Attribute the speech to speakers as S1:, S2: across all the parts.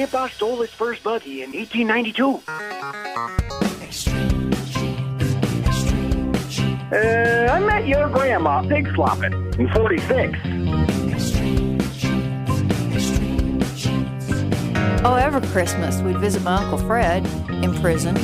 S1: Grandpa stole his first buggy in 1892. I met your grandma pig slopping in 46.
S2: Oh, every Christmas we'd visit my Uncle Fred in prison.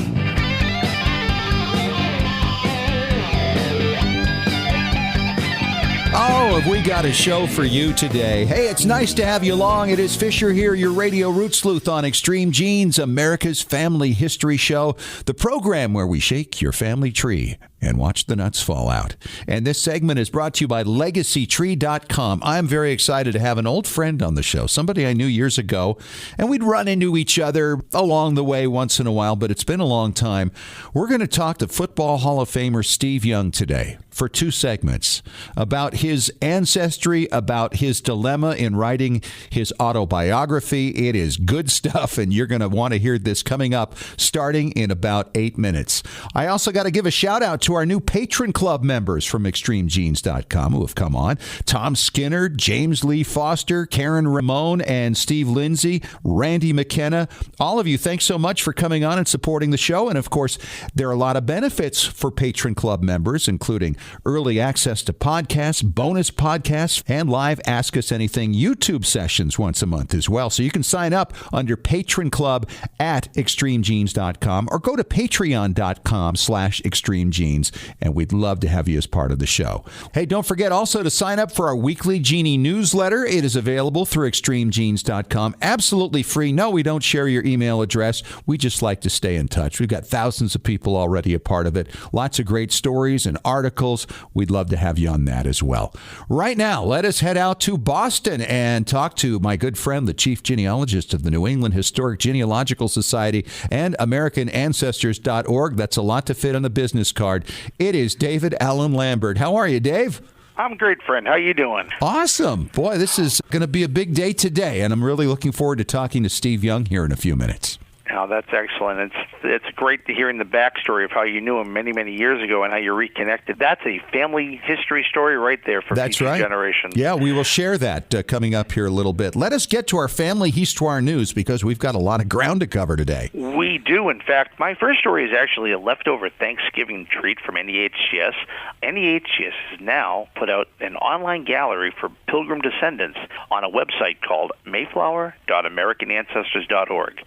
S3: Oh, have we got a show for you today. Hey, it's nice to have you along. It is Fisher here, your radio root sleuth on Extreme Genes, America's family history show, the program where we shake your family tree and watch the nuts fall out. And this segment is brought to you by LegacyTree.com. I'm very excited to have an old friend on the show, somebody I knew years ago, and we'd run into each other along the way once in a while, but it's been a long time. We're going to talk to Football Hall of Famer Steve Young today for 2 segments about his ancestry, about his dilemma in writing his autobiography. It is good stuff, and you're going to want to hear this coming up starting in about 8 minutes. I also got to give a shout out to our new Patron Club members from ExtremeGenes.com who have come on. Tom Skinner, James Lee Foster, Karen Ramon, and Steve Lindsay, Randy McKenna. All of you, thanks so much for coming on and supporting the show. And of course, there are a lot of benefits for Patron Club members, including early access to podcasts, bonus podcasts, and live Ask Us Anything YouTube sessions once a month as well. So you can sign up under Patron Club at ExtremeGenes.com or go to Patreon.com/ExtremeGenes. And we'd love to have you as part of the show. Hey, don't forget also to sign up for our weekly Genie newsletter. It is available through ExtremeGenes.com. Absolutely free. No, we don't share your email address. We just like to stay in touch. We've got thousands of people already a part of it. Lots of great stories and articles. We'd love to have you on that as well. Right now, let us head out to Boston and talk to my good friend, the chief genealogist of the New England Historic Genealogical Society and AmericanAncestors.org. That's a lot to fit on the business card. It is David Allen Lambert. How are you, Dave?
S4: I'm great, friend. How you doing?
S3: Awesome. Boy, this is going to be a big day today, and I'm really looking forward to talking to Steve Young here in a few minutes.
S4: Oh, that's excellent. It's great to hearing the backstory of how you knew him many, many years ago and how you reconnected. That's a family history story right there for future generations.
S3: Yeah, we will share that coming up here a little bit. Let us get to our family histoire news because we've got a lot of ground to cover today.
S4: We do. In fact, my first story is actually a leftover Thanksgiving treat from NEHGS. NEHGS has now put out an online gallery for pilgrim descendants on a website called Mayflower.AmericanAncestors.org.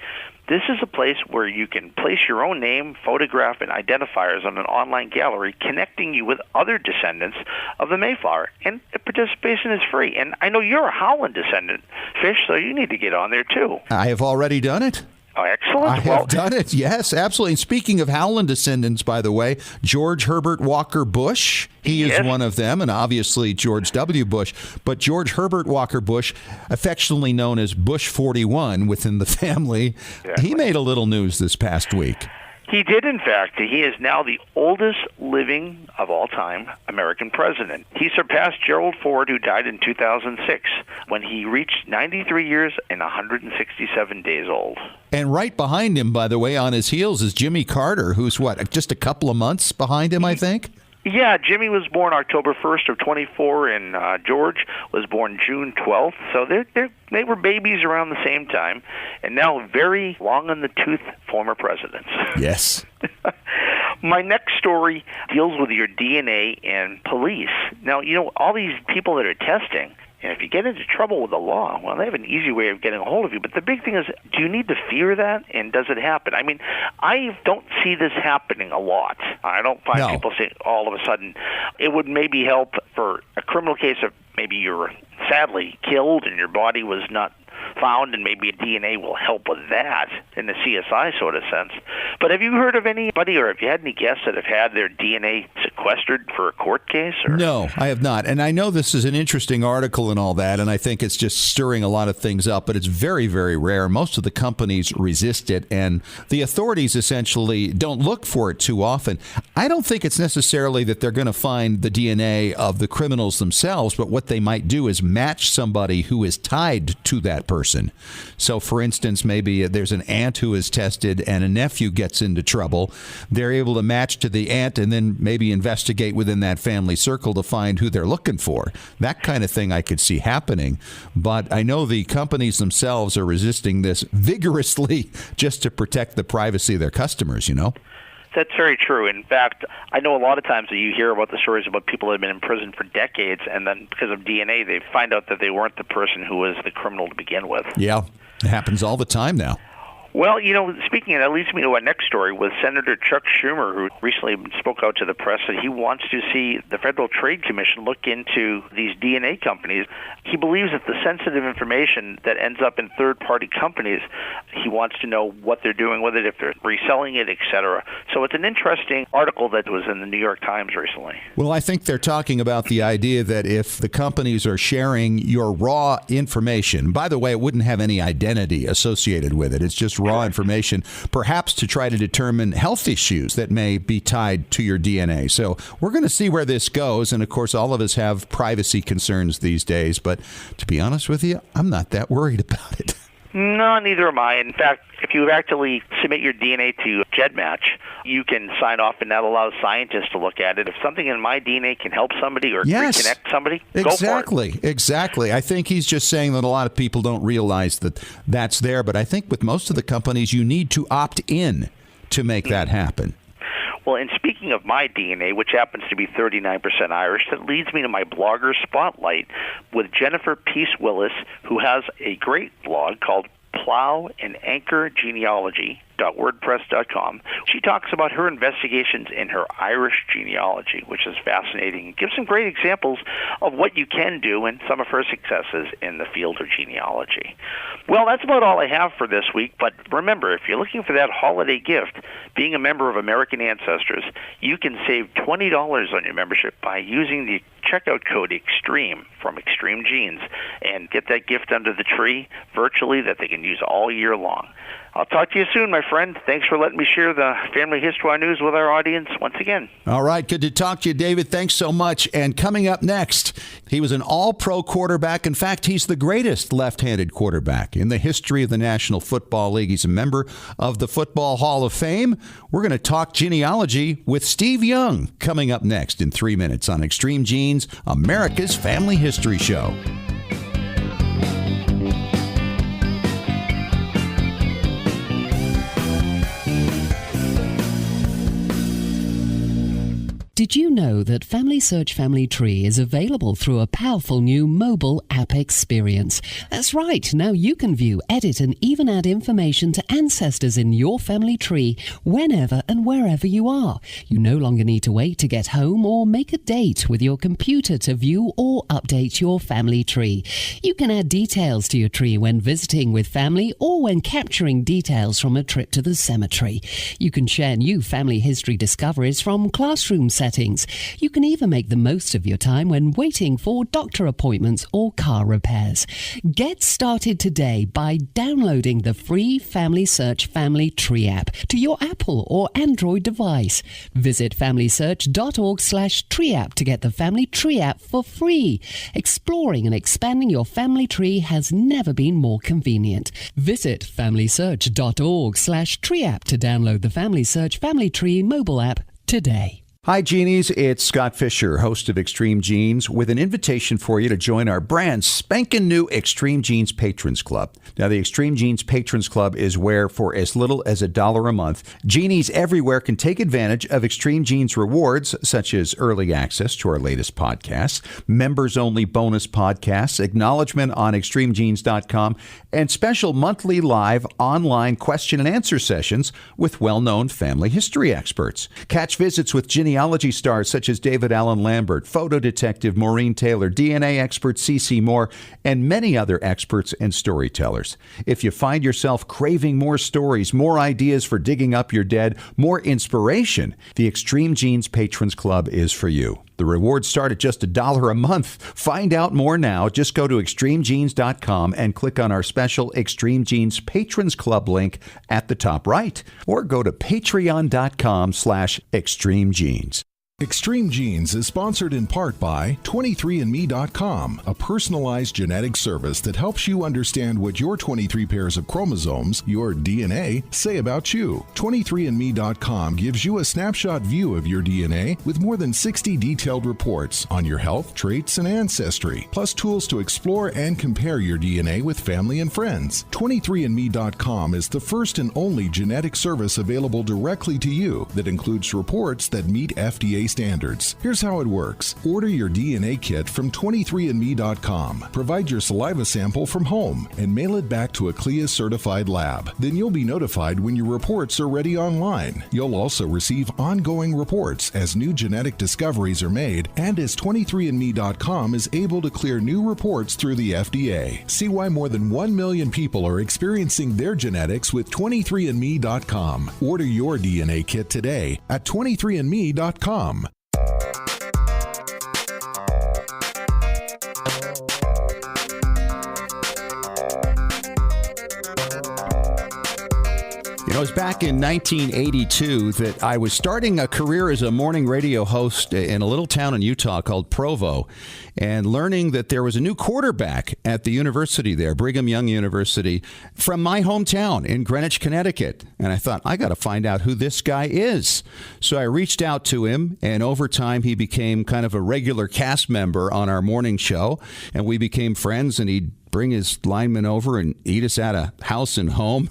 S4: This is a place where you can place your own name, photograph, and identifiers on an online gallery, connecting you with other descendants of the Mayflower. And participation is free. And I know you're a Howland descendant, Fish, so you need to get on there, too.
S3: I have already done it.
S4: Oh, excellent.
S3: I have done it. Yes, absolutely. And speaking of Howland descendants, by the way, George Herbert Walker Bush, he is one of them, and obviously George W. Bush. But George Herbert Walker Bush, affectionately known as Bush 41 within the family, he made a little news this past week.
S4: He did, in fact. He is now the oldest living of all time American president. He surpassed Gerald Ford, who died in 2006, when he reached 93 years and 167 days old.
S3: And right behind him, by the way, on his heels is Jimmy Carter, who's just a couple of months behind him, I think?
S4: Yeah, Jimmy was born October 1st of 24, and George was born June 12th. So they were babies around the same time, and now very long-in-the-tooth former presidents.
S3: Yes.
S4: My next story deals with your DNA and police. Now, all these people that are testing, and if you get into trouble with the law, well, they have an easy way of getting a hold of you. But the big thing is, do you need to fear that, and does it happen? I mean, I don't see this happening a lot. I don't find people saying all of a sudden it would maybe help for a criminal case of maybe you were sadly killed and your body was not found, and maybe DNA will help with that in the CSI sort of sense. But have you heard of anybody, or have you had any guests that have had their DNA sequestered for a court case? Or?
S3: No, I have not. And I know this is an interesting article and all that, and I think it's just stirring a lot of things up, but it's very, very rare. Most of the companies resist it, and the authorities essentially don't look for it too often. I don't think it's necessarily that they're going to find the DNA of the criminals themselves, but what they might do is match somebody who is tied to that person. person. So, for instance, maybe there's an aunt who is tested and a nephew gets into trouble. They're able to match to the aunt and then maybe investigate within that family circle to find who they're looking for. That kind of thing I could see happening. But I know the companies themselves are resisting this vigorously just to protect the privacy of their customers, you know?
S4: That's very true. In fact, I know a lot of times that you hear about the stories about people that have been in prison for decades, and then because of DNA, they find out that they weren't the person who was the criminal to begin with.
S3: Yeah, it happens all the time now.
S4: Well, speaking of that leads me to our next story with Senator Chuck Schumer, who recently spoke out to the press that he wants to see the Federal Trade Commission look into these DNA companies. He believes that the sensitive information that ends up in third-party companies, he wants to know what they're doing with it, if they're reselling it, etc. So it's an interesting article that was in the New York Times recently.
S3: Well, I think they're talking about the idea that if the companies are sharing your raw information, by the way, it wouldn't have any identity associated with it. It's just raw information, perhaps to try to determine health issues that may be tied to your DNA. So we're going to see where this goes. And of course, all of us have privacy concerns these days. But to be honest with you, I'm not that worried about it.
S4: No, neither am I. In fact, if you actually submit your DNA to GEDmatch, you can sign off, and that allows scientists to look at it. If something in my DNA can help somebody or reconnect somebody, go for it.
S3: Exactly. I think he's just saying that a lot of people don't realize that that's there. But I think with most of the companies, you need to opt in to make that happen.
S4: Well, and speaking of my DNA, which happens to be 39% Irish, that leads me to my blogger spotlight with Jennifer Peace Willis, who has a great blog called Plow and Anchor Genealogy.wordpress.com. She talks about her investigations in her Irish genealogy, which is fascinating, and gives some great examples of what you can do and some of her successes in the field of genealogy. Well, that's about all I have for this week, but remember, if you're looking for that holiday gift, being a member of American Ancestors, you can save $20 on your membership by using the checkout code EXTREME from Extreme Genes and get that gift under the tree virtually that they can use all year long. I'll talk to you soon, my friend. Thanks for letting me share the Family History News with our audience once again.
S3: All right. Good to talk to you, David. Thanks so much. And coming up next, he was an all-pro quarterback. In fact, he's the greatest left-handed quarterback in the history of the National Football League. He's a member of the Football Hall of Fame. We're going to talk genealogy with Steve Young coming up next in 3 minutes on Extreme Genes, America's Family History Show.
S5: Did you know that Family Search Family Tree is available through a powerful new mobile app experience? That's right. Now you can view, edit, and even add information to ancestors in your family tree whenever and wherever you are. You no longer need to wait to get home or make a date with your computer to view or update your family tree. You can add details to your tree when visiting with family or when capturing details from a trip to the cemetery. You can share new family history discoveries from classroom settings. You can even make the most of your time when waiting for doctor appointments or car repairs. Get started today by downloading the free Family Search Family Tree app to your Apple or Android device. Visit familysearch.org/tree app to get the Family Tree app for free. Exploring and expanding your family tree has never been more convenient. Visit familysearch.org/tree app to download the Family Search Family Tree mobile app today.
S3: Hi, Genies. It's Scott Fisher, host of Extreme Genes, with an invitation for you to join our brand spanking new Extreme Genes Patrons Club. Now, the Extreme Genes Patrons Club is where, for as little as $1 a month, Genies everywhere can take advantage of Extreme Genes rewards, such as early access to our latest podcasts, members-only bonus podcasts, acknowledgement on extremegenes.com, and special monthly live online question and answer sessions with well-known family history experts. Catch visits with genealogy stars such as David Allen Lambert, photo detective Maureen Taylor, DNA expert C.C. Moore, and many other experts and storytellers. If you find yourself craving more stories, more ideas for digging up your dead, more inspiration, the Extreme Genes Patrons Club is for you. The rewards start at just $1 a month. Find out more now. Just go to extremegenes.com and click on our special Extreme Genes Patrons Club link at the top right. Or go to patreon.com/extremegenes.
S6: Extreme Genes is sponsored in part by 23andme.com, a personalized genetic service that helps you understand what your 23 pairs of chromosomes, your DNA, say about you. 23andme.com gives you a snapshot view of your DNA with more than 60 detailed reports on your health, traits, and ancestry, plus tools to explore and compare your DNA with family and friends. 23andme.com is the first and only genetic service available directly to you that includes reports that meet FDA standards. Here's how it works. Order your DNA kit from 23andme.com. Provide your saliva sample from home and mail it back to a CLIA-certified lab. Then you'll be notified when your reports are ready online. You'll also receive ongoing reports as new genetic discoveries are made and as 23andme.com is able to clear new reports through the FDA. See why more than 1 million people are experiencing their genetics with 23andme.com. Order your DNA kit today at 23andme.com.
S3: It was back in 1982 that I was starting a career as a morning radio host in a little town in Utah called Provo, and learning that there was a new quarterback at the university there, Brigham Young University, from my hometown in Greenwich, Connecticut. And I thought, I got to find out who this guy is. So I reached out to him, and over time he became kind of a regular cast member on our morning show, and we became friends, and he'd bring his linemen over and eat us at a house and home.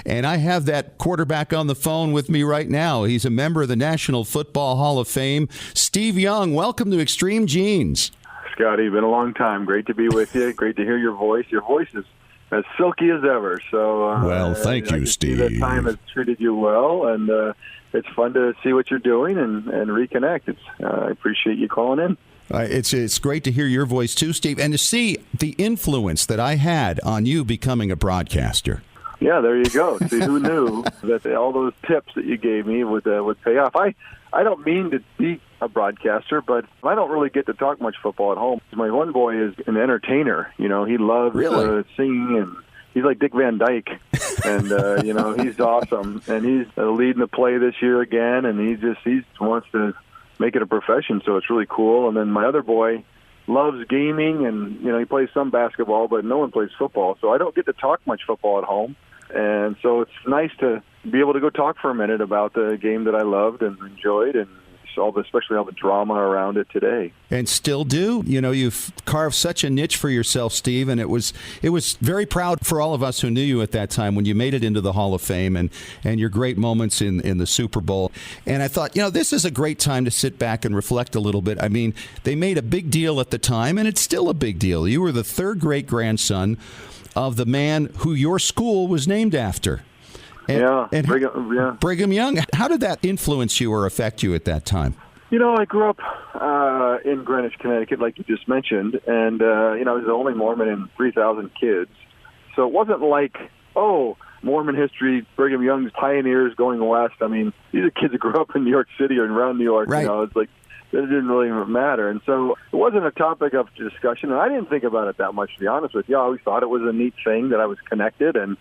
S3: And I have that quarterback on the phone with me right now. He's a member of the National Football Hall of Fame. Steve Young, welcome to Extreme Genes.
S7: Scotty, been a long time. Great to be with you. Great to hear your voice. Your voice is as silky as ever. So,
S3: well, thank you, Steve.
S7: That time has treated you well, and it's fun to see what you're doing and reconnect. I appreciate you calling in.
S3: It's great to hear your voice too, Steve, and to see the influence that I had on you becoming a broadcaster.
S7: Yeah, there you go. See, who knew that all those tips that you gave me would pay off? I don't mean to be a broadcaster, but I don't really get to talk much football at home. My one boy is an entertainer. You know, he loves singing, and he's like Dick Van Dyke, and you know, he's awesome, and he's leading the play this year again, and he wants to make it a profession, so it's really cool. And then my other boy loves gaming, and you know, he plays some basketball, but no one plays football, so I don't get to talk much football at home. And so it's nice to be able to go talk for a minute about the game that I loved and enjoyed, and especially all the drama around it today. And
S3: still do. You know, you've carved such a niche for yourself, Steve, and it was very proud for all of us who knew you at that time when you made it into the Hall of Fame and your great moments in the Super Bowl. And I thought, you know, this is a great time to sit back and reflect a little bit. I mean, they made a big deal at the time, and it's still a big deal. You were the third great-grandson of the man who your school was named after. Brigham Young. How did that influence you or affect you at that time?
S7: You know, I grew up in Greenwich, Connecticut, like you just mentioned, and you know, I was the only Mormon in 3,000 kids. So it wasn't like, oh, Mormon history, Brigham Young's pioneers going west. I mean, these are kids that grew up in New York City or around New York. Right. You know, it's like it didn't really matter. And so it wasn't a topic of discussion, and I didn't think about it that much, to be honest with you. I always thought it was a neat thing that I was connected, and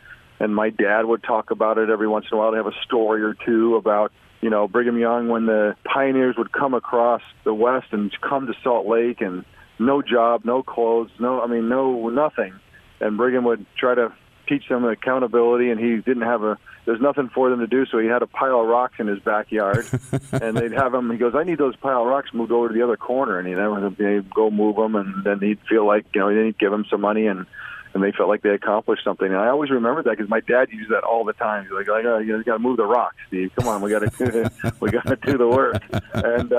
S7: my dad would talk about it every once in a while to have a story or two about, you know, Brigham Young when the pioneers would come across the West and come to Salt Lake, and no job, no clothes, nothing. And Brigham would try to teach them accountability, and he didn't have there's nothing for them to do, so he had a pile of rocks in his backyard, and they'd have him, he goes, I need those pile of rocks moved over to the other corner, and he'd go move them, and then he'd feel like, you know, then he'd give them some money, and they felt like they accomplished something. And I always remember that because my dad used that all the time. He's like, you got to move the rocks, Steve. Come on, we got to do the work. And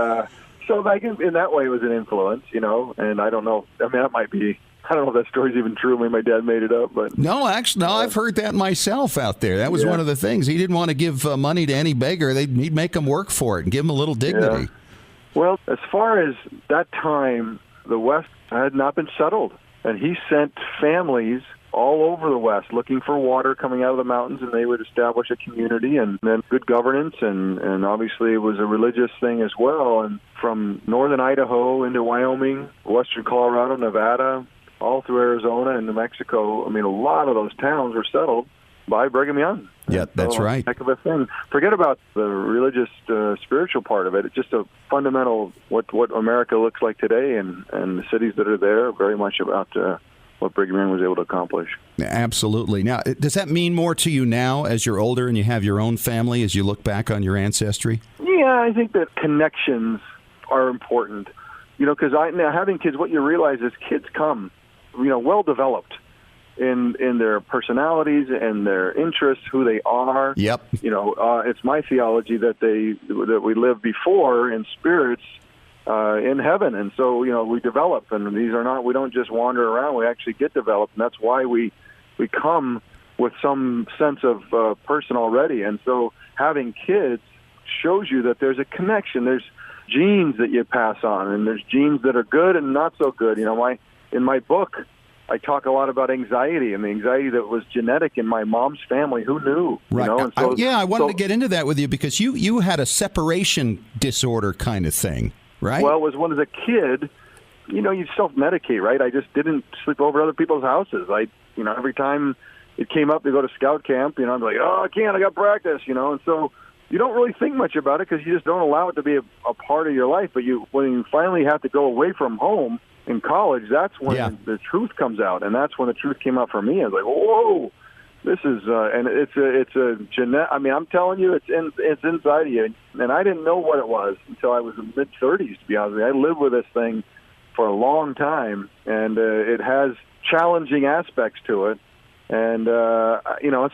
S7: so like in that way, it was an influence, you know. And I don't know. I mean, that might be. I don't know if that story's even true. Maybe my dad made it up, but
S3: no, actually, I've heard that myself out there. That was one of the things. He didn't want to give money to any beggar. He'd make them work for it and give them a little dignity.
S7: Yeah. Well, as far as that time, the West had not been settled. And he sent families all over the West looking for water coming out of the mountains, and they would establish a community and then good governance, and obviously it was a religious thing as well. And from northern Idaho into Wyoming, western Colorado, Nevada, all through Arizona and New Mexico, I mean, a lot of those towns were settled. by Brigham Young.
S3: Yeah, that's right.
S7: Heck of a thing. Forget about the religious, spiritual part of it. It's just a fundamental what America looks like today, and the cities that are there are very much about what Brigham Young was able to accomplish.
S3: Absolutely. Now, does that mean more to you now as you're older and you have your own family as you look back on your ancestry?
S7: Yeah, I think that connections are important. Because now having kids, what you realize is kids come, well developed in their personalities and their interests, who they are.
S3: Yep.
S7: It's my theology that we live before in spirits in heaven, and so we develop, and we don't just wander around. We actually get developed, and that's why we come with some sense of person already. And so having kids shows you that there's a connection. There's genes that you pass on, and there's genes that are good and not so good. In my book, I talk a lot about anxiety and the anxiety that was genetic in my mom's family. Who knew?
S3: Right. And so, I wanted to get into that with you because you had a separation disorder kind of thing, right?
S7: Well, it was when as a kid, you self-medicate, right? I just didn't sleep over other people's houses. Every time it came up to go to scout camp, I'd be like, oh, I can't, I got practice, and so you don't really think much about it because you just don't allow it to be a part of your life. But when you finally have to go away from home in college, that's when the truth comes out, and that's when the truth came out for me. I was like, whoa, this is, and it's a genetic. I mean, I'm telling you, it's inside of you, and I didn't know what it was until I was in mid-30s. To be honest with you, I lived with this thing for a long time, and it has challenging aspects to it. And,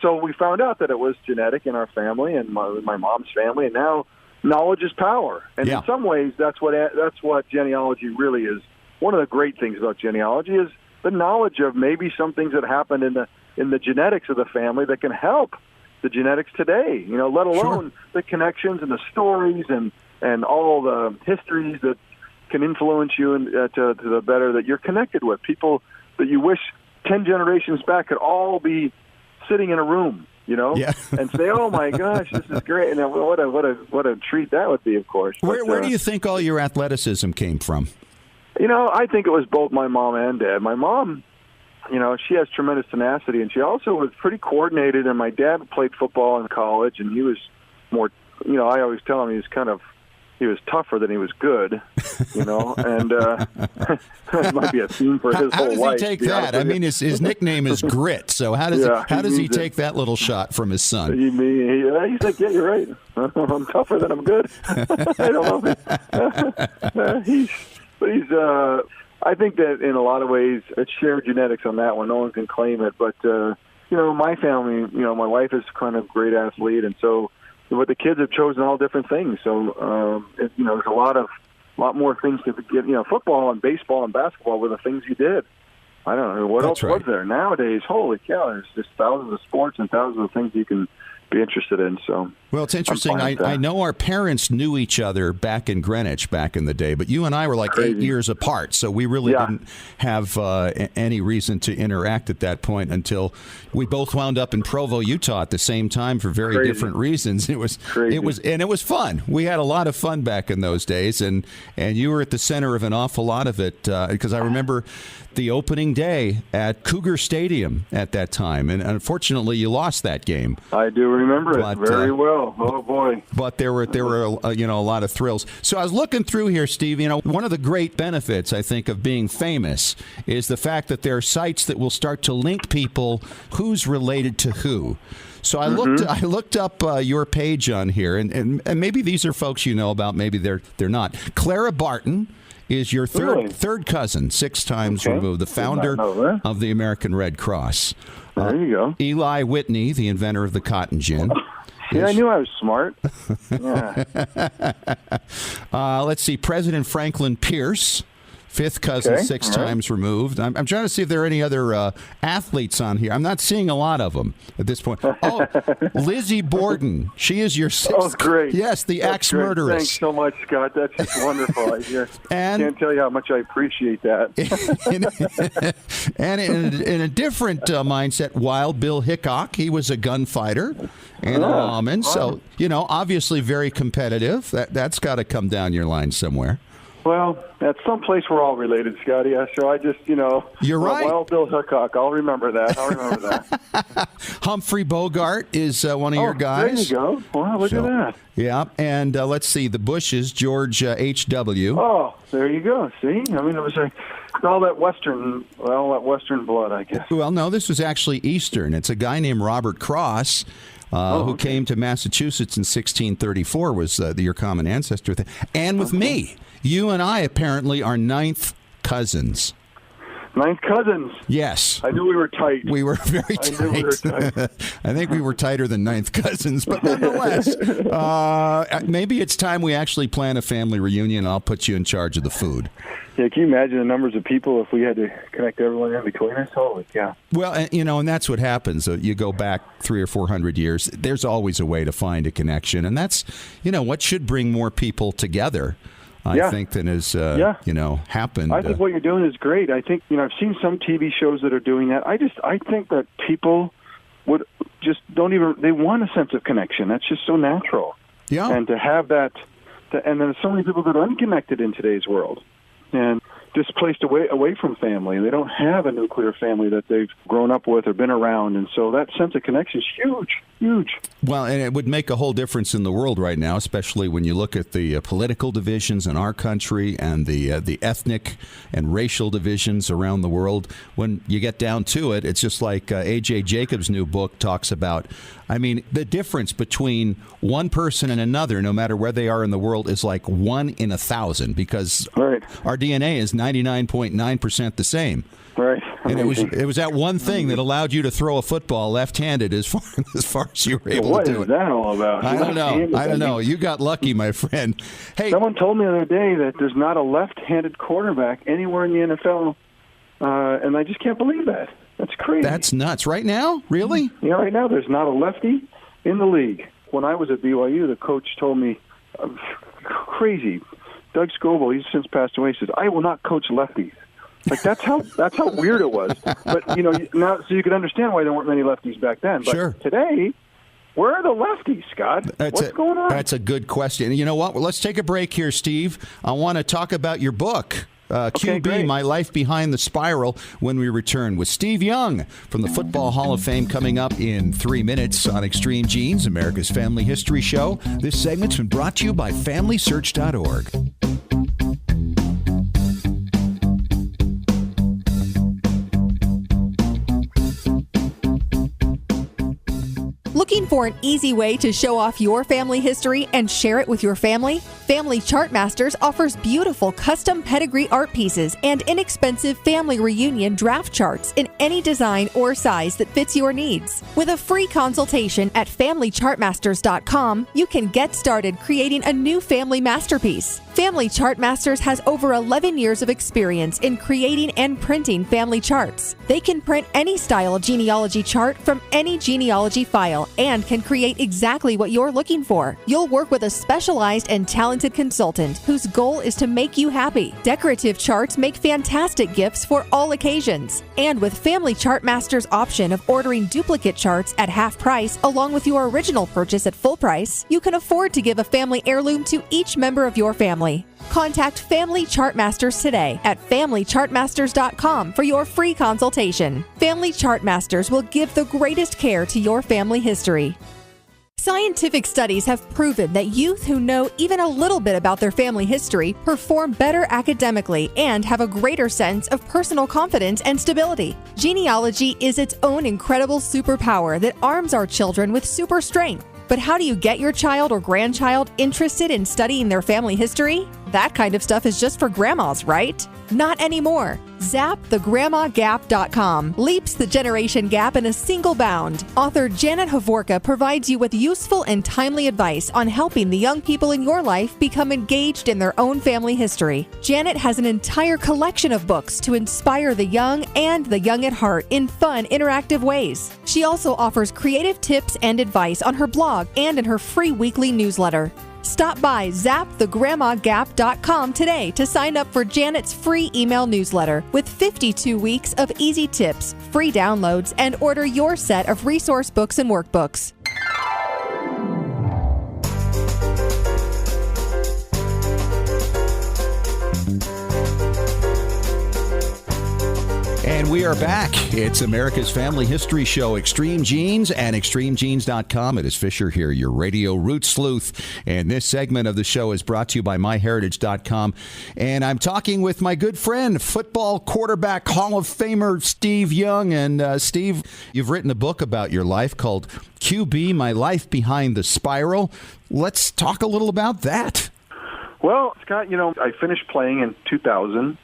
S7: so we found out that it was genetic in our family and my mom's family, and now knowledge is power. And in some ways, that's what genealogy really is. One of the great things about genealogy is the knowledge of maybe some things that happened in the genetics of the family that can help the genetics today, let alone the connections and the stories and all the histories that can influence you to the better that you're connected with. People that you wish 10 generations back could all be sitting in a room, and say, "Oh my gosh, this is great!" And what a treat that would be, of course.
S3: Where do you think all your athleticism came from?
S7: I think it was both my mom and dad. My mom, she has tremendous tenacity, and she also was pretty coordinated. And my dad played football in college, and he was more. I always tell him he was tougher than he was good, and that might be a theme for his whole life.
S3: How does he take that? I mean, his nickname is Grit, so how does he take that little shot from his son?
S7: He's like, yeah, you're right. I'm tougher than I'm good. I don't know. I think that in a lot of ways, it's shared genetics on that one. No one can claim it, but my family, my wife is kind of a great athlete, and so. But the kids have chosen all different things, so there's a lot more things to get. Football and baseball and basketball were the things you did. I don't know what else was there nowadays. Holy cow! There's just thousands of sports and thousands of things you can be interested in. So
S3: it's interesting. I know our parents knew each other back in Greenwich back in the day, but you and I were like 8 years apart, so we really didn't have any reason to interact at that point until we both wound up in Provo, Utah at the same time for very different reasons. It was fun. We had a lot of fun back in those days, and you were at the center of an awful lot of it because I remember the opening day at Cougar Stadium at that time, and unfortunately you lost that game.
S7: I do remember it very well. Oh boy!
S3: But there were a lot of thrills. So I was looking through here, Steve. One of the great benefits I think of being famous is the fact that there are sites that will start to link people who's related to who. So I looked up your page on here, and maybe these are folks you know about, maybe they're not. Clara Barton is your third cousin, 6 times removed, the founder of the American Red Cross.
S7: There you go.
S3: Eli Whitney, the inventor of the cotton gin.
S7: Yeah, I knew I was smart. Yeah.
S3: Let's see, President Franklin Pierce, 5th cousin, 6 times removed. I'm trying to see if there are any other athletes on here. I'm not seeing a lot of them at this point. Oh, Lizzie Borden. She is your 6th.
S7: Oh, great.
S3: Yes, the axe-murderess.
S7: Thanks so much, Scott. That's just wonderful. I can't tell you how much I appreciate that.
S3: And in a different mindset, Wild Bill Hickok. He was a gunfighter and a lawman. So, obviously very competitive. That's got to come down your line somewhere.
S7: Well, at some place we're all related, Scotty. So I just,
S3: You're right.
S7: Well, Bill Hickok. I'll remember that.
S3: Humphrey Bogart is one of your guys.
S7: There you go. Wow, look at that.
S3: Yeah, and let's see, the Bushes, George H.W.
S7: Oh, there you go. See? I mean, it was all that Western blood, I guess.
S3: Well, no, this was actually Eastern. It's a guy named Robert Cross. Who came to Massachusetts in 1634, was your common ancestor. And with me, you and I apparently are ninth cousins.
S7: Ninth cousins?
S3: Yes.
S7: I knew we were tight.
S3: We were very tight.
S7: I knew we were tight.
S3: I think we were tighter than ninth cousins, but nonetheless, maybe it's time we actually plan a family reunion, and I'll put you in charge of the food.
S7: Yeah, can you imagine the numbers of people if we had to connect everyone in between us? Holy cow.
S3: Well, and that's what happens. You go back 300 or 400 years, there's always a way to find a connection. And that's, what should bring more people together, I think, than has, happened.
S7: I think what you're doing is great. I think, I've seen some TV shows that are doing that. I think that people would just they want a sense of connection. That's just so natural.
S3: Yeah.
S7: And to have that, and there's so many people that are unconnected in today's world. And displaced away from family. They don't have a nuclear family that they've grown up with or been around. And so that sense of connection is huge.
S3: Well, and it would make a whole difference in the world right now, especially when you look at the political divisions in our country and the ethnic and racial divisions around the world. When you get down to it, it's just like A.J. Jacobs' new book talks about. I mean, the difference between one person and another, no matter where they are in the world, is like 1 in 1,000 because our DNA is 99.9% the same.
S7: Right.
S3: And it was that one thing that allowed you to throw a football left-handed as far as you were able to do it.
S7: What is that all about?
S3: I don't know. You got lucky, my friend. Hey,
S7: someone told me the other day that there's not a left-handed quarterback anywhere in the NFL, and I just can't believe that. That's crazy.
S3: That's nuts. Right now? Really?
S7: Yeah, right now there's not a lefty in the league. When I was at BYU, the coach told me, crazy. Doug Scoville, he's since passed away, says, I will not coach lefties. Like that's how weird it was. But now so you can understand why there weren't many lefties back then. But today, where are the lefties, Scott? What's going on?
S3: That's a good question. You know what? Well, let's take a break here, Steve. I want to talk about your book. QB,
S7: great.
S3: My Life Behind the Spiral, when we return with Steve Young from the Football Hall of Fame, coming up in 3 minutes on Extreme Genes, America's Family History Show. This segment's been brought to you by FamilySearch.org.
S8: Looking for an easy way to show off your family history and share it with your family? Family Chartmasters offers beautiful custom pedigree art pieces and inexpensive family reunion draft charts in any design or size that fits your needs. With a free consultation at FamilyChartmasters.com, you can get started creating a new family masterpiece. Family Chartmasters has over 11 years of experience in creating and printing family charts. They can print any style genealogy chart from any genealogy file and can create exactly what you're looking for. You'll work with a specialized and talented consultant whose goal is to make you happy. Decorative charts make fantastic gifts for all occasions. And with Family Chartmasters' option of ordering duplicate charts at half price along with your original purchase at full price, you can afford to give a family heirloom to each member of your family. Contact Family Chartmasters today at FamilyChartmasters.com for your free consultation. Family Chartmasters will give the greatest care to your family history. Scientific studies have proven that youth who know even a little bit about their family history perform better academically and have a greater sense of personal confidence and stability. Genealogy is its own incredible superpower that arms our children with super strength. But how do you get your child or grandchild interested in studying their family history? That kind of stuff is just for grandmas, right? Not anymore. ZapTheGrandmaGap.com leaps the generation gap in a single bound. Author Janet Havorka provides you with useful and timely advice on helping the young people in your life become engaged in their own family history. Janet has an entire collection of books to inspire the young and the young at heart in fun, interactive ways. She also offers creative tips and advice on her blog and in her free weekly newsletter. Stop by ZapTheGrandmaGap.com today to sign up for Janet's free email newsletter with 52 weeks of easy tips, free downloads, and order your set of resource books and workbooks.
S3: And we are back. It's America's Family History Show, Extreme Genes and ExtremeGenes.com. It is Fisher here, your radio root sleuth. And this segment of the show is brought to you by MyHeritage.com. And I'm talking with my good friend, football quarterback Hall of Famer Steve Young. And Steve, you've written a book about your life called QB, My Life Behind the Spiral. Let's talk a little about that.
S7: Well, Scott, I finished playing in 2000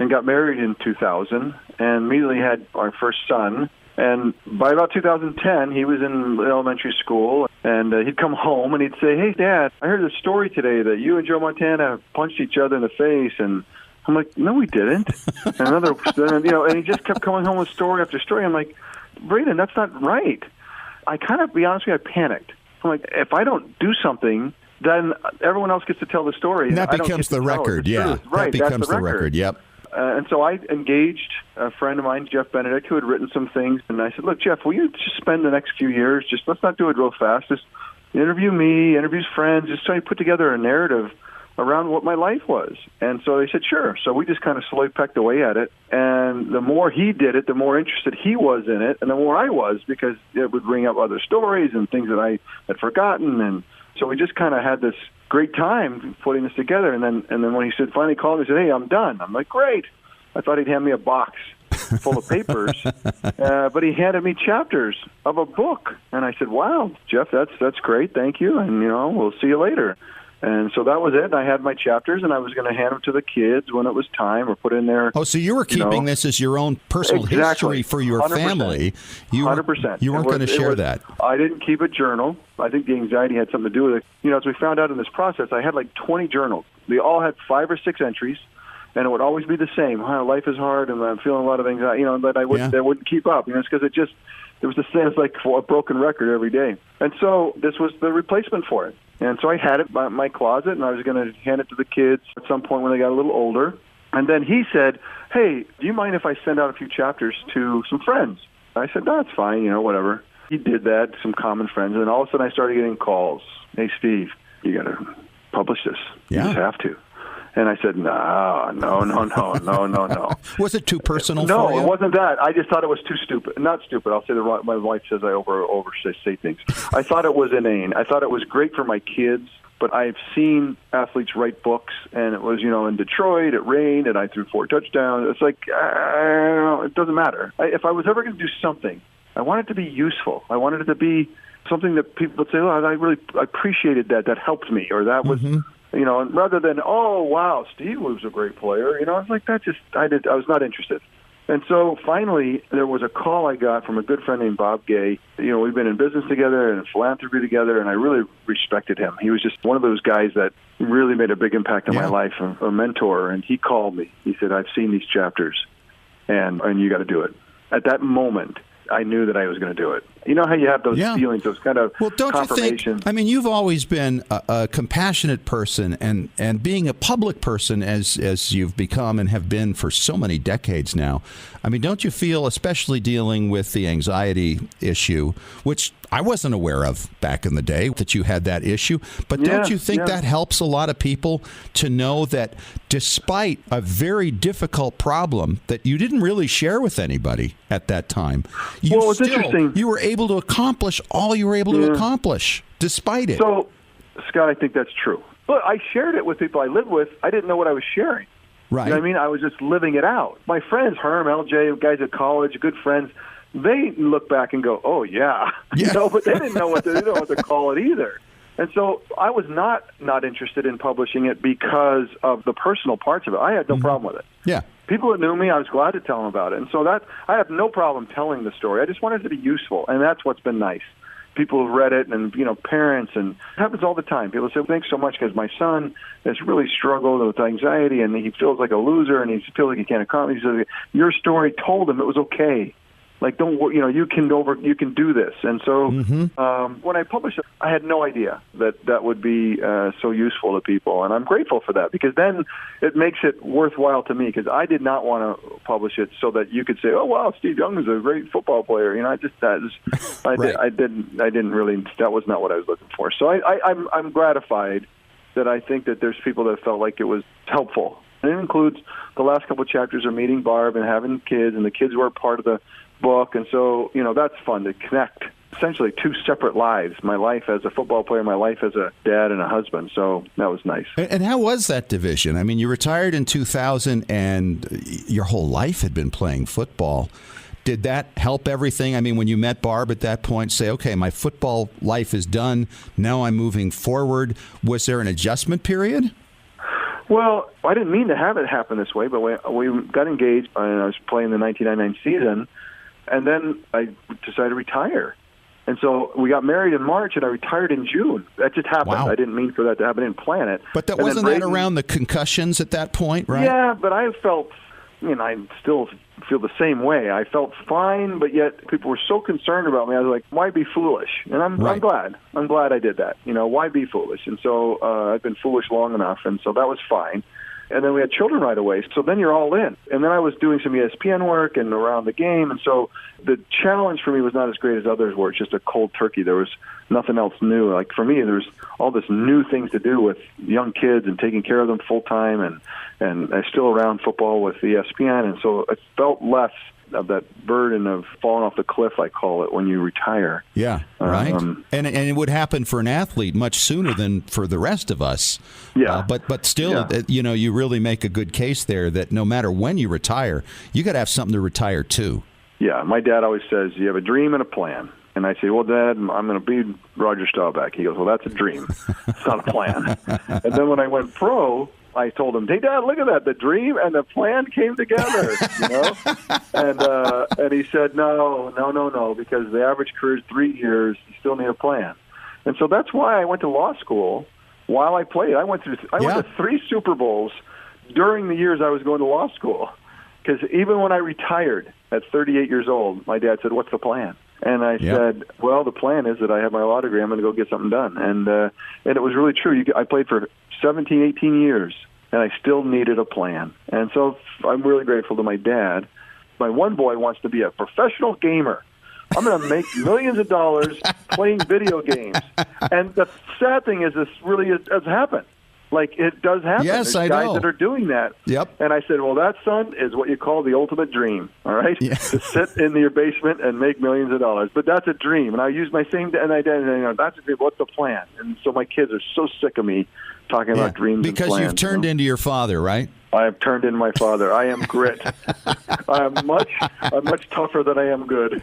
S7: and got married in 2000 and immediately had our first son. And by about 2010, he was in elementary school, and he'd come home and he'd say, "Hey, Dad, I heard a story today that you and Joe Montana punched each other in the face." And I'm like, "No, we didn't." And he just kept coming home with story after story. I'm like, "Braden, that's not right." I kind of, to be honest with you, I panicked. I'm like, if I don't do something, then everyone else gets to tell the story.
S3: And that becomes the record, yeah.
S7: Right,
S3: that becomes the record, yep.
S7: And so I engaged a friend of mine, Jeff Benedict, who had written some things. And I said, "Look, Jeff, will you just spend the next few years, let's not do it real fast. Just interview me, interview friends, just try to put together a narrative around what my life was." And so they said, "Sure." So we just kind of slowly pecked away at it. And the more he did it, the more interested he was in it, and the more I was, because it would bring up other stories and things that I had forgotten. And so we just kind of had this great time putting this together. And then when he finally called me and said, "Hey, I'm done." I'm like, "Great." I thought he'd hand me a box full of papers, but he handed me chapters of a book. And I said, "Wow, Jeff, that's great. Thank you. And, we'll see you later." And so that was it. I had my chapters, and I was going to hand them to the kids when it was time, or put in there.
S3: Oh, so you were keeping this as your own personal history for your
S7: 100%.
S3: family.
S7: 100%.
S3: You weren't going to share that.
S7: I didn't keep a journal. I think the anxiety had something to do with it. As we found out in this process, I had like 20 journals. They all had 5 or 6 entries, and it would always be the same. Life is hard, and I'm feeling a lot of anxiety. But I wouldn't keep up. It's because it was the same as like a broken record every day. And so this was the replacement for it. And so I had it in my closet, and I was going to hand it to the kids at some point when they got a little older. And then he said, "Hey, do you mind if I send out a few chapters to some friends?" I said, "No, it's fine, whatever." He did that, some common friends. And then all of a sudden I started getting calls. "Hey, Steve, you got to publish this.
S3: Yeah.
S7: You just have to." And I said, no.
S3: Was it too personal for you?
S7: No, it wasn't that. I just thought it was too stupid. Not stupid. I'll say my wife says I say things. I thought it was inane. I thought it was great for my kids, but I've seen athletes write books, and it was, in Detroit, it rained, and I threw 4 touchdowns. It's like, it doesn't matter. If I was ever going to do something, I want it to be useful. I wanted it to be something that people would say, "Oh, I really appreciated that. That helped me," or that was... and rather than, "Oh, wow, Steve was a great player," I was like, I was not interested. And so finally, there was a call I got from a good friend named Bob Gay. We've been in business together and in philanthropy together, and I really respected him. He was just one of those guys that really made a big impact on my life, a mentor. And he called me. He said, "I've seen these chapters, and you got to do it." At that moment, I knew that I was going to do it. You know how you have those feelings, those kind of confirmations?
S3: You think, you've always been a compassionate person, and being a public person as you've become and have been for so many decades now. Don't you feel, especially dealing with the anxiety issue, which I wasn't aware of back in the day, that you had that issue, but don't you think that helps a lot of people to know that despite a very difficult problem that you didn't really share with anybody at that time, you were able to accomplish all you were able to accomplish despite it?
S7: So, Scott, I think that's true. But I shared it with people I lived with. I didn't know what I was sharing.
S3: Right.
S7: You know what I mean? I was just living it out. My friends, Herm, LJ, guys at college, good friends, they look back and go, "Oh, yeah." But they didn't know what to call it either. And so I was not interested in publishing it because of the personal parts of it. I had no problem with it. Yeah. People that knew me, I was glad to tell them about it. And so I have no problem telling the story. I just wanted it to be useful, and that's what's been nice. People have read it, and parents, and it happens all the time. People say, "Thanks so much, because my son has really struggled with anxiety, and he feels like a loser, and he feels like he can't accomplish." He says, "Your story told him it was okay. Like, don't worry, you can do this." And so when I published it, I had no idea that would be so useful to people. And I'm grateful for that, because then it makes it worthwhile to me, because I did not want to publish it so that you could say, "Oh, wow, Steve Young is a great football player." I didn't really, that was not what I was looking for. So I'm gratified that I think that there's people that felt like it was helpful And it includes the last couple of chapters are meeting Barb and having kids, and the kids were part of the book. And so, that's fun to connect essentially two separate lives, my life as a football player, my life as a dad and a husband. So that was nice.
S3: And how was that division? I mean, you retired in 2000 and your whole life had been playing football. Did that help everything? I mean, when you met Barb at that point, say, okay, my football life is done. Now I'm moving forward. Was there an adjustment period?
S7: Well, I didn't mean to have it happen this way, but we got engaged and I was playing the 1999 season, and then I decided to retire. And so we got married in March, and I retired in June. That just happened.
S3: Wow.
S7: I didn't mean for that to happen. I didn't plan it.
S3: But that wasn't that around the concussions at that point, right?
S7: Yeah, but I felt, I still feel the same way. I felt fine, but yet people were so concerned about me. I was like, why be foolish? And I'm glad. I'm glad I did that. Why be foolish? And so I've been foolish long enough, and so that was fine. And then we had children right away, so then you're all in. And then I was doing some ESPN work and around the game, and so the challenge for me was not as great as others were. It's just a cold turkey. There was nothing else new. Like for me, there's all this new things to do with young kids and taking care of them full time, and I'm still around football with ESPN, and so it felt less of that burden of falling off the cliff, I call it, when you retire.
S3: Yeah, right. And it would happen for an athlete much sooner than for the rest of us.
S7: Yeah.
S3: But still, you really make a good case there that no matter when you retire, you got to have something to retire to.
S7: Yeah, my dad always says, you have a dream and a plan. And I say, well, Dad, I'm going to be Roger Staubach. He goes, well, that's a dream. It's not a plan. And then when I went pro, I told him, hey, Dad, look at that. The dream and the plan came together, And he said, no, because the average career is 3 years. You still need a plan. And so that's why I went to law school while I played. I went to 3 Super Bowls during the years I was going to law school. Because even when I retired at 38 years old, my dad said, what's the plan? And I said, well, the plan is that I have my law degree. I'm going to go get something done. And it was really true. I played for 17, 18 years, and I still needed a plan. And so I'm really grateful to my dad. My one boy wants to be a professional gamer. I'm going to make millions of dollars playing video games. And the sad thing is this really has happened. Like, it does happen.
S3: Yes,
S7: There's guys that are doing that.
S3: Yep.
S7: And I said, well, that, son, is what you call the ultimate dream, all right?
S3: Yeah.
S7: To sit in your basement and make millions of dollars. But that's a dream. And I use my same, and I did, that's a dream. What's the plan? And so my kids are so sick of me talking about dreams and plans.
S3: Because you've turned into your father, right?
S7: I have turned into my father. I am grit. I'm much tougher than I am good.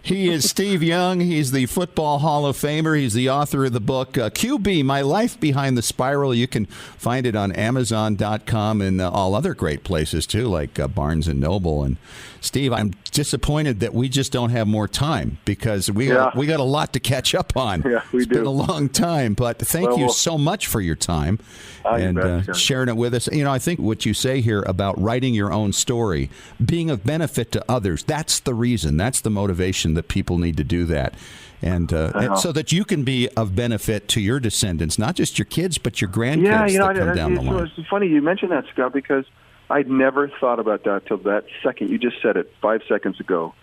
S3: He is Steve Young. He's the Football Hall of Famer. He's the author of the book, QB, My Life Behind the Spiral. You can find it on Amazon.com and all other great places, too, like Barnes & Noble. And, Steve, I'm disappointed that we just don't have more time because we got a lot to catch up on.
S7: Yeah, we do.
S3: It's been a long time, but thank you so much for your time and sharing it with us. I think what you say here about writing your own story, being of benefit to others, that's the reason. That's the motivation that people need to do that. And so that you can be of benefit to your descendants, not just your kids, but your grandkids that come down the line.
S7: It's funny you mentioned that, Scott, because I'd never thought about that till that second. You just said it 5 seconds ago.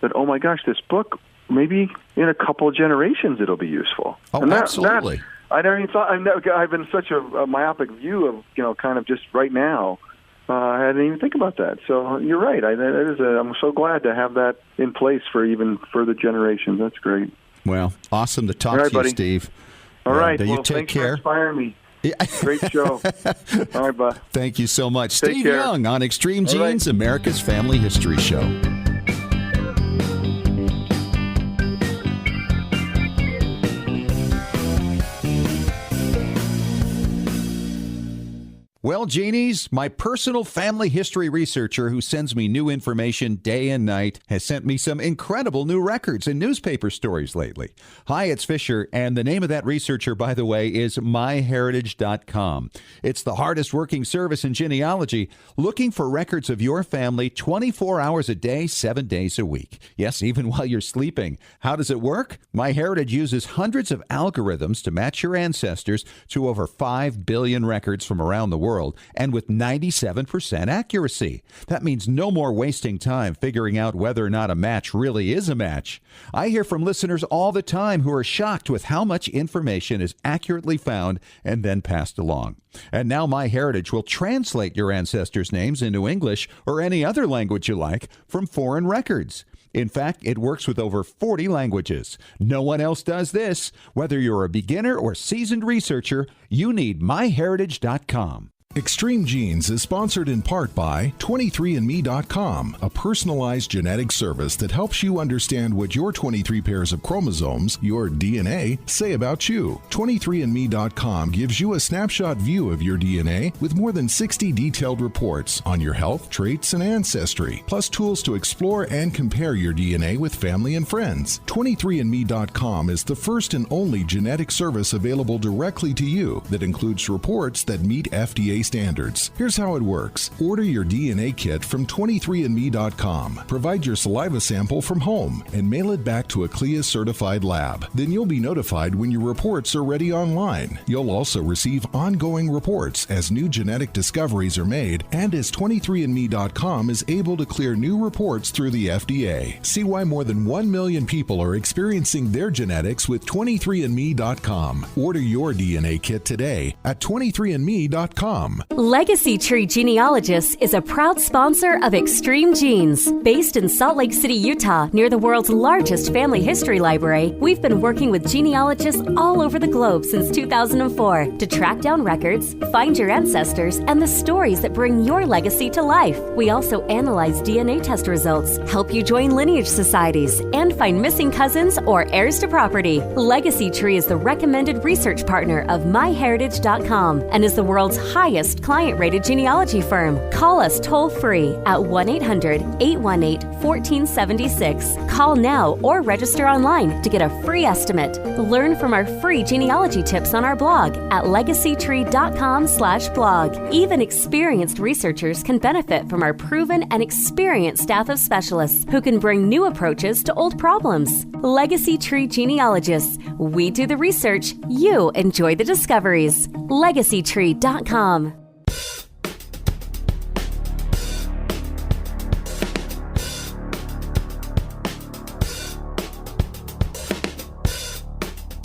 S7: That, oh, my gosh, this book, maybe in a couple of generations it'll be useful.
S3: Oh, and absolutely.
S7: I never even thought. I've been such a myopic view of kind of just right now. I didn't even think about that. So you're right. I'm so glad to have that in place for even further generations. That's great.
S3: Well, awesome to talk to you,
S7: buddy.
S3: Steve.
S7: All right.
S3: You take
S7: thanks
S3: care.
S7: For inspiring me. Great show. All right, bud.
S3: Thank you so much.
S7: Take
S3: Steve
S7: care.
S3: Young on Extreme Genes, America's Family History Show. Well, Genies, my personal family history researcher who sends me new information day and night has sent me some incredible new records and newspaper stories lately. Hi, it's Fisher, and the name of that researcher, by the way, is myheritage.com. It's the hardest working service in genealogy, looking for records of your family 24 hours a day, 7 days a week. Yes, even while you're sleeping. How does it work? MyHeritage uses hundreds of algorithms to match your ancestors to over 5 billion records from around the world. and with 97% accuracy. That means no more wasting time figuring out whether or not a match really is a match. I hear from listeners all the time who are shocked with how much information is accurately found and then passed along. And now MyHeritage will translate your ancestors' names into English or any other language you like from foreign records. In fact, it works with over 40 languages. No one else does this. Whether you're a beginner or seasoned researcher, you need MyHeritage.com.
S6: Extreme Genes is sponsored in part by 23andme.com, a personalized genetic service that helps you understand what your 23 pairs of chromosomes, your DNA, say about you. 23andme.com gives you a snapshot view of your DNA with more than 60 detailed reports on your health, traits, and ancestry, plus tools to explore and compare your DNA with family and friends. 23andme.com is the first and only genetic service available directly to you that includes reports that meet FDA standards. Here's how it works. Order your DNA kit from 23andme.com. Provide your saliva sample from home and mail it back to a CLIA-certified lab. Then you'll be notified when your reports are ready online. You'll also receive ongoing reports as new genetic discoveries are made and as 23andme.com is able to clear new reports through the FDA. See why more than 1 million people are experiencing their genetics with 23andme.com. Order your DNA kit today at 23andme.com.
S9: Legacy Tree Genealogists is a proud sponsor of Extreme Genes. Based in Salt Lake City, Utah, near the world's largest family history library, we've been working with genealogists all over the globe since 2004 to track down records, find your ancestors, and the stories that bring your legacy to life. We also analyze DNA test results, help you join lineage societies, and find missing cousins or heirs to property. Legacy Tree is the recommended research partner of MyHeritage.com and is the world's highest client-rated genealogy firm. Call us toll-free at 1-800-818-1476. Call now or register online to get a free estimate. Learn from our free genealogy tips on our blog at legacytree.com/blog. Even experienced researchers can benefit from our proven and experienced staff of specialists who can bring new approaches to old problems. Legacy Tree Genealogists. We do the research. You enjoy the discoveries. legacytree.com.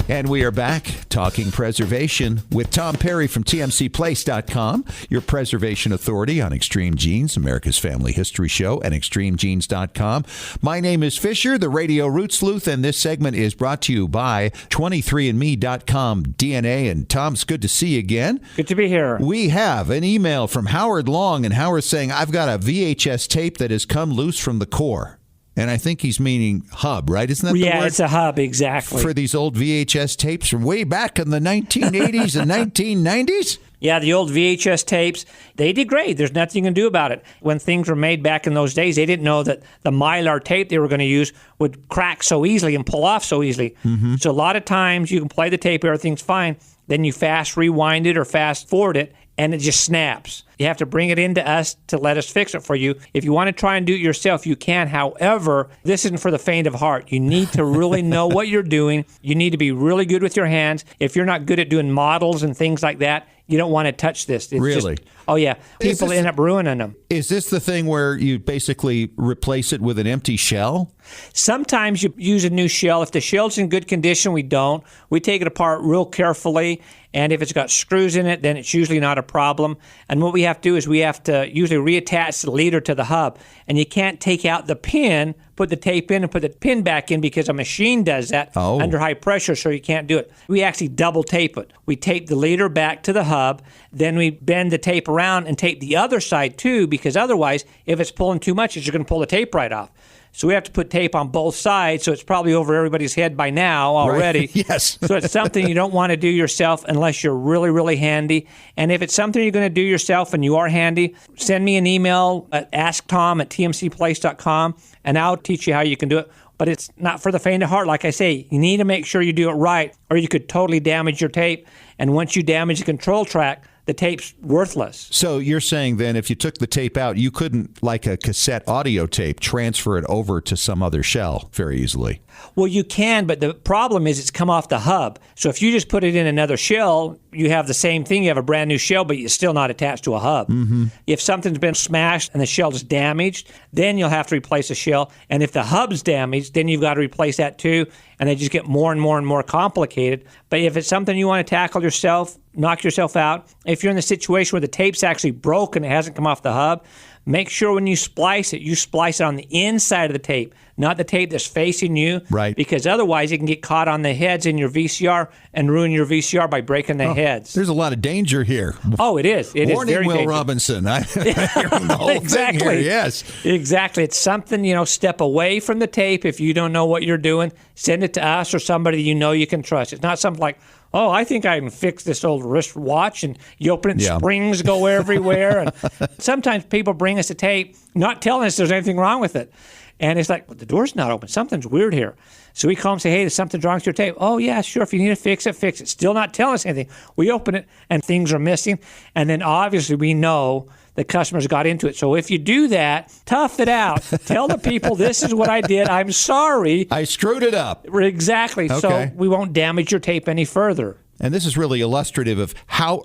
S3: And we are back talking preservation with Tom Perry from TMCplace.com, your preservation authority on Extreme Genes, America's Family History Show, and ExtremeGenes.com. My name is Fisher, the Radio Root Sleuth, and this segment is brought to you by 23andme.com DNA. And Tom, it's good to see you again.
S10: Good to be here.
S3: We have an email from Howard Long, and Howard's saying, I've got a VHS tape that has come loose from the core. And I think he's meaning hub, right? Isn't that the word?
S10: Yeah, it's a hub, exactly.
S3: For these old VHS tapes from way back in the 1980s and 1990s?
S10: Yeah, the old VHS tapes, they degrade. There's nothing you can do about it. When things were made back in those days, they didn't know that the Mylar tape they were going to use would crack so easily and pull off so easily. Mm-hmm. So a lot of times you can play the tape, everything's fine. Then you fast rewind it or fast forward it, and it just snaps. You have to bring it into us to let us fix it for you. If you want to try and do it yourself, you can. However, this isn't for the faint of heart. You need to really know what you're doing. You need to be really good with your hands. If you're not good at doing models and things like that, you don't want to touch this. It's
S3: really?
S10: Oh, yeah. People end up ruining them.
S3: Is this the thing where you basically replace it with an empty shell?
S10: Sometimes you use a new shell. If the shell's in good condition, we don't. We take it apart real carefully, and if it's got screws in it, then it's usually not a problem. And what we have to do is we have to usually reattach the leader to the hub, and you can't take out the pin, put the tape in, and put the pin back in because a machine does that under high pressure, so you can't do it. We actually double tape it. We tape the leader back to the hub, then we bend the tape around and tape the other side too, because otherwise, if it's pulling too much, it's going to pull the tape right off. So we have to put tape on both sides, so it's probably over everybody's head by now already.
S3: Right. Yes.
S10: So it's something you don't want to do yourself unless you're really, really handy. And if it's something you're going to do yourself and you are handy, send me an email at asktom@tmcplace.com, and I'll teach you how you can do it. But it's not for the faint of heart. Like I say, you need to make sure you do it right, or you could totally damage your tape. And once you damage the control track, the tape's worthless.
S3: So you're saying then if you took the tape out, you couldn't, like a cassette audio tape, transfer it over to some other shell very easily?
S10: Well, you can, but the problem is it's come off the hub. So if you just put it in another shell, you have the same thing. You have a brand new shell, but it's still not attached to a hub.
S3: Mm-hmm.
S10: If something's been smashed and the shell is damaged, then you'll have to replace the shell. And if the hub's damaged, then you've got to replace that too. And they just get more and more and more complicated. But if it's something you want to tackle yourself, knock yourself out. If you're in the situation where the tape's actually broken, it hasn't come off the hub, make sure when you splice it on the inside of the tape, not the tape that's facing you.
S3: Right.
S10: Because otherwise it can get caught on the heads in your VCR and ruin your VCR by breaking the heads.
S3: There's a lot of danger here.
S10: Oh, it is. It
S3: Warning,
S10: is very
S3: Will
S10: dangerous.
S3: Robinson. I'm hearing the whole
S10: exactly.
S3: thing here. Yes.
S10: Exactly. It's something, step away from the tape. If you don't know what you're doing, send it to us or somebody you know you can trust. It's not something like, oh, I think I can fix this old wrist watch, and you open it, springs go everywhere. And sometimes people bring us a tape not telling us there's anything wrong with it. And it's like, well, the door's not open. Something's weird here. So we call them and say, hey, there's something wrong with your tape. Oh, yeah, sure. If you need to fix it, fix it. Still not telling us anything. We open it, and things are missing. And then obviously we know the customers got into it. So if you do that, tough it out. Tell the people, this is what I did. I'm sorry.
S3: I screwed it up.
S10: Exactly.
S3: Okay.
S10: So we won't damage your tape any further.
S3: And this is really illustrative of how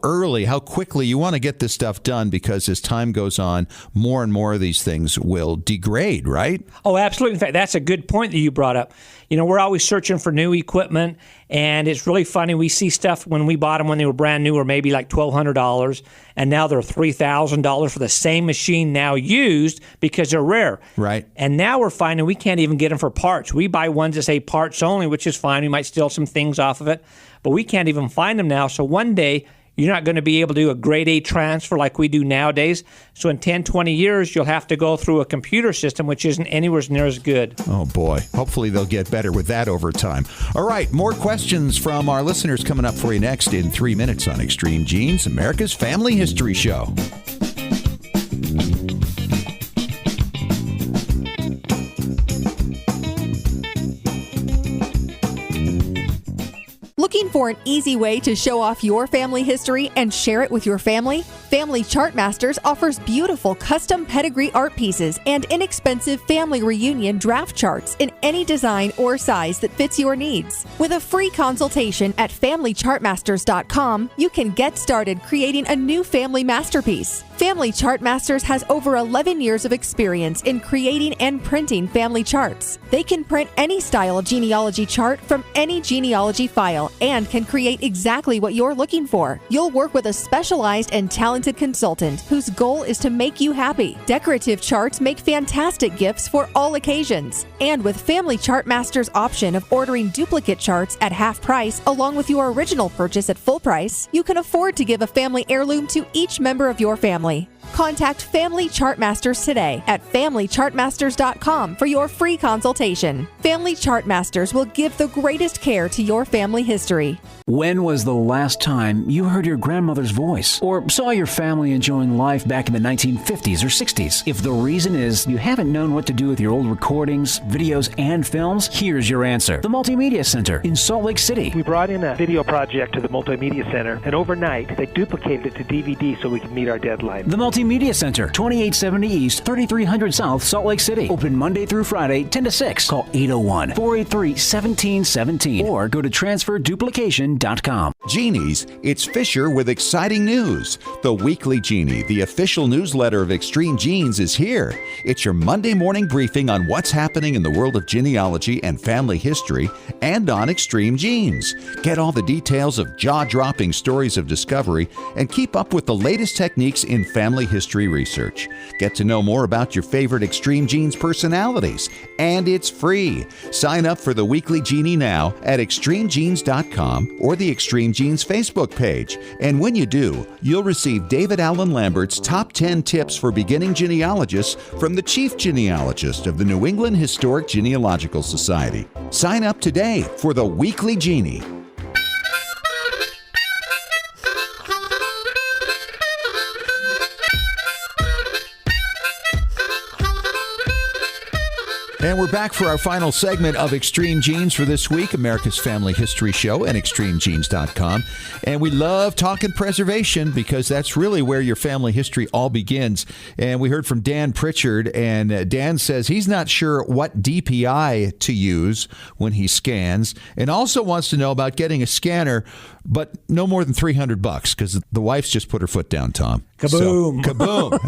S3: quickly you want to get this stuff done, because as time goes on, more and more of these things will degrade, right?
S10: Oh, absolutely. In fact, that's a good point that you brought up. We're always searching for new equipment, and it's really funny. We see stuff when we bought them when they were brand new, or maybe like $1,200, and now they're $3,000 for the same machine now used because they're rare.
S3: Right.
S10: And now we're finding we can't even get them for parts. We buy ones that say parts only, which is fine. We might steal some things off of it, but we can't even find them now. So one day, you're not going to be able to do a grade A transfer like we do nowadays. So in 10, 20 years, you'll have to go through a computer system, which isn't anywhere near as good.
S3: Oh, boy. Hopefully they'll get better with that over time. All right, more questions from our listeners coming up for you next in 3 minutes on Extreme Genes, America's Family History Show.
S8: Looking for an easy way to show off your family history and share it with your family? Family Chartmasters offers beautiful custom pedigree art pieces and inexpensive family reunion draft charts in any design or size that fits your needs. With a free consultation at FamilyChartmasters.com, you can get started creating a new family masterpiece. Family Chartmasters has over 11 years of experience in creating and printing family charts. They can print any style genealogy chart from any genealogy file and can create exactly what you're looking for. You'll work with a specialized and talented consultant whose goal is to make you happy. Decorative charts make fantastic gifts for all occasions. And with Family Chartmasters' option of ordering duplicate charts at half price along with your original purchase at full price, you can afford to give a family heirloom to each member of your family. Contact Family Chartmasters today at FamilyChartmasters.com for your free consultation. Family Chartmasters will give the greatest care to your family history.
S11: When was the last time you heard your grandmother's voice or saw your family enjoying life back in the 1950s or 60s? If the reason is you haven't known what to do with your old recordings, videos, and films, here's your answer. The Multimedia Center in Salt Lake City.
S12: We brought in a video project to the Multimedia Center, and overnight they duplicated it to DVD so we could meet our deadline.
S11: The Multimedia Center, 2870 East, 3300 South, Salt Lake City. Open Monday through Friday, 10 to 6. Call 801-483-1717 or go to transferduplication.com.
S3: Genies, it's Fisher with exciting news. The Weekly Genie, the official newsletter of Extreme Genes, is here. It's your Monday morning briefing on what's happening in the world of genealogy and family history and on Extreme Genes. Get all the details of jaw-dropping stories of discovery and keep up with the latest techniques in family history research. Get to know more about your favorite Extreme Genes personalities, and it's free. Sign up for the Weekly Genie now at extremegenes.com or the Extreme Genes Facebook page. And when you do, you'll receive David Allen Lambert's Top 10 Tips for Beginning Genealogists from the Chief Genealogist of the New England Historic Genealogical Society. Sign up today for the Weekly Genie. And we're back for our final segment of Extreme Genes for this week, America's Family History Show and extremegenes.com. And we love talking preservation because that's really where your family history all begins. And we heard from Dan Pritchard, and Dan says he's not sure what DPI to use when he scans, and also wants to know about getting a scanner, but no more than $300 because the wife's just put her foot down, Tom.
S10: Kaboom.
S3: So, kaboom.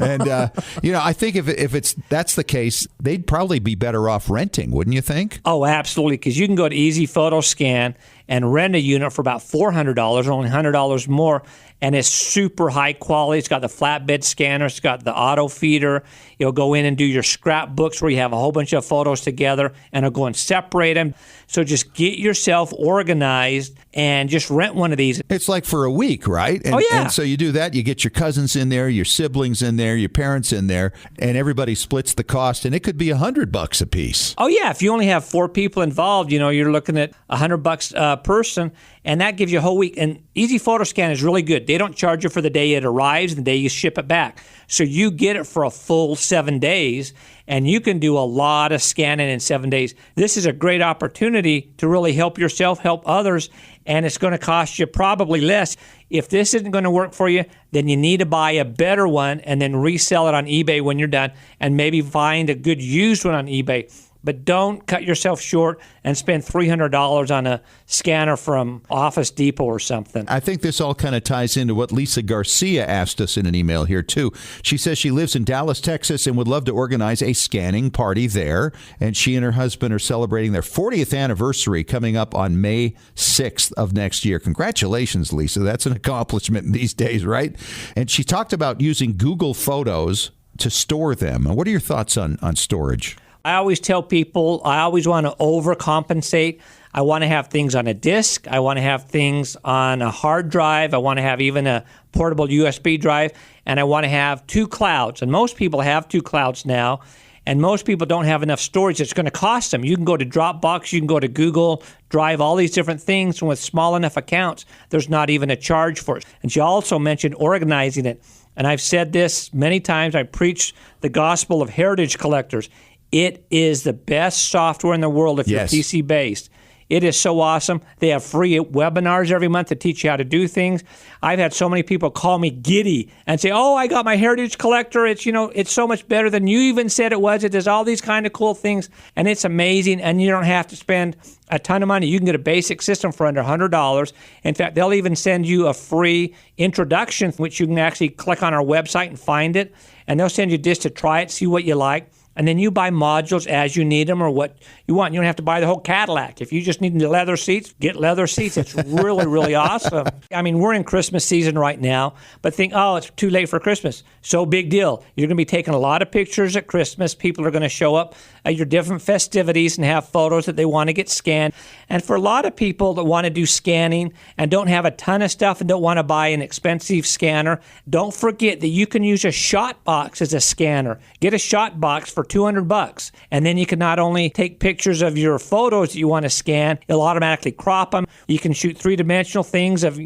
S3: And, I think if that's the case, they'd probably be better off renting, wouldn't you think?
S10: Oh, absolutely, because you can go to Easy Photo Scan and rent a unit for about $400, only $100 more, and it's super high quality. It's got the flatbed scanner. It's got the auto feeder. It'll go in and do your scrapbooks where you have a whole bunch of photos together, and it'll go and separate them. So just get yourself organized and just rent one of these.
S3: It's like for a week, right? And, and so you do that. You get your cousins in there, your siblings in there, your parents in there, and everybody splits the cost, and it could be $100 a piece.
S10: Oh, yeah. If you only have 4 people involved, you're looking at $100 a person, and that gives you a whole week. And Easy Photo Scan is really good. They don't charge you for the day it arrives and the day you ship it back. So you get it for a full 7 days, and you can do a lot of scanning in 7 days. This is a great opportunity to really help yourself, help others, and it's going to cost you probably less. If this isn't going to work for you, then you need to buy a better one and then resell it on eBay when you're done, and maybe find a good used one on eBay. But don't cut yourself short and spend $300 on a scanner from Office Depot or something.
S3: I think this all kind of ties into what Lisa Garcia asked us in an email here, too. She says she lives in Dallas, Texas, and would love to organize a scanning party there. And she and her husband are celebrating their 40th anniversary coming up on May 6th of next year. Congratulations, Lisa. That's an accomplishment these days, right? And she talked about using Google Photos to store them. What are your thoughts on storage?
S10: I always tell people I always want to overcompensate. I want to have things on a disk. I want to have things on a hard drive. I want to have even a portable USB drive. And I want to have 2 clouds. And most people have 2 clouds now. And most people don't have enough storage. It's going to cost them. You can go to Dropbox. You can go to Google Drive, all these different things. And with small enough accounts, there's not even a charge for it. And she also mentioned organizing it. And I've said this many times. I preach the gospel of heritage collectors. It is the best software in the world if you're PC-based. It is so awesome. They have free webinars every month to teach you how to do things. I've had so many people call me giddy and say, oh, I got my heritage collector. It's, it's so much better than you even said it was. It does all these kind of cool things, and it's amazing, and you don't have to spend a ton of money. You can get a basic system for under $100. In fact, they'll even send you a free introduction, which you can actually click on our website and find it, and they'll send you just to try it, see what you like. And then you buy modules as you need them or what you want. You don't have to buy the whole Cadillac. If you just need the leather seats, get leather seats. It's really, really awesome. I mean, we're in Christmas season right now, but think, oh, it's too late for Christmas. So big deal. You're going to be taking a lot of pictures at Christmas. People are going to show up at your different festivities and have photos that they want to get scanned. And for a lot of people that want to do scanning and don't have a ton of stuff and don't want to buy an expensive scanner, don't forget that you can use a shot box as a scanner. Get a shot box for $200, and then you can not only take pictures of your photos that you want to scan, it'll automatically crop them. You can shoot 3-dimensional things of,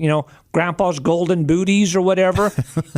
S10: Grandpa's golden booties or whatever.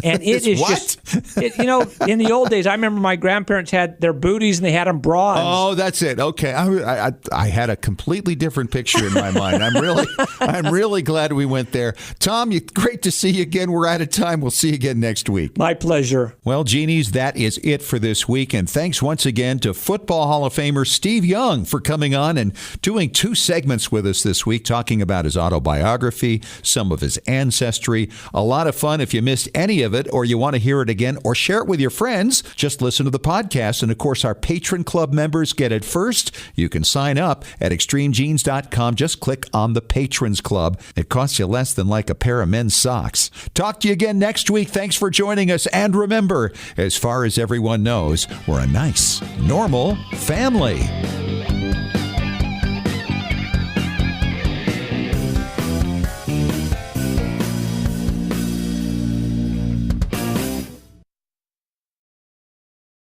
S10: And it is just, in the old days, I remember my grandparents had their booties and they had them bronze.
S3: Oh, that's it. Okay. I had a completely different picture in my mind. I'm really glad we went there. Tom, great to see you again. We're out of time. We'll see you again next week.
S10: My pleasure.
S3: Well, Genies, that is it for this week. And thanks once again to Football Hall of Famer Steve Young for coming on and doing 2 segments with us this week, talking about his autobiography, some of his ancestry. A lot of fun. If you missed any of it or you want to hear it again or share it with your friends, just listen to the podcast. And of course, our Patron Club members get it first. You can sign up at extremegenes.com. Just click on the Patrons Club. It costs you less than like a pair of men's socks. Talk to you again next week. Thanks for joining us. And remember, as far as everyone knows, we're a nice, normal family.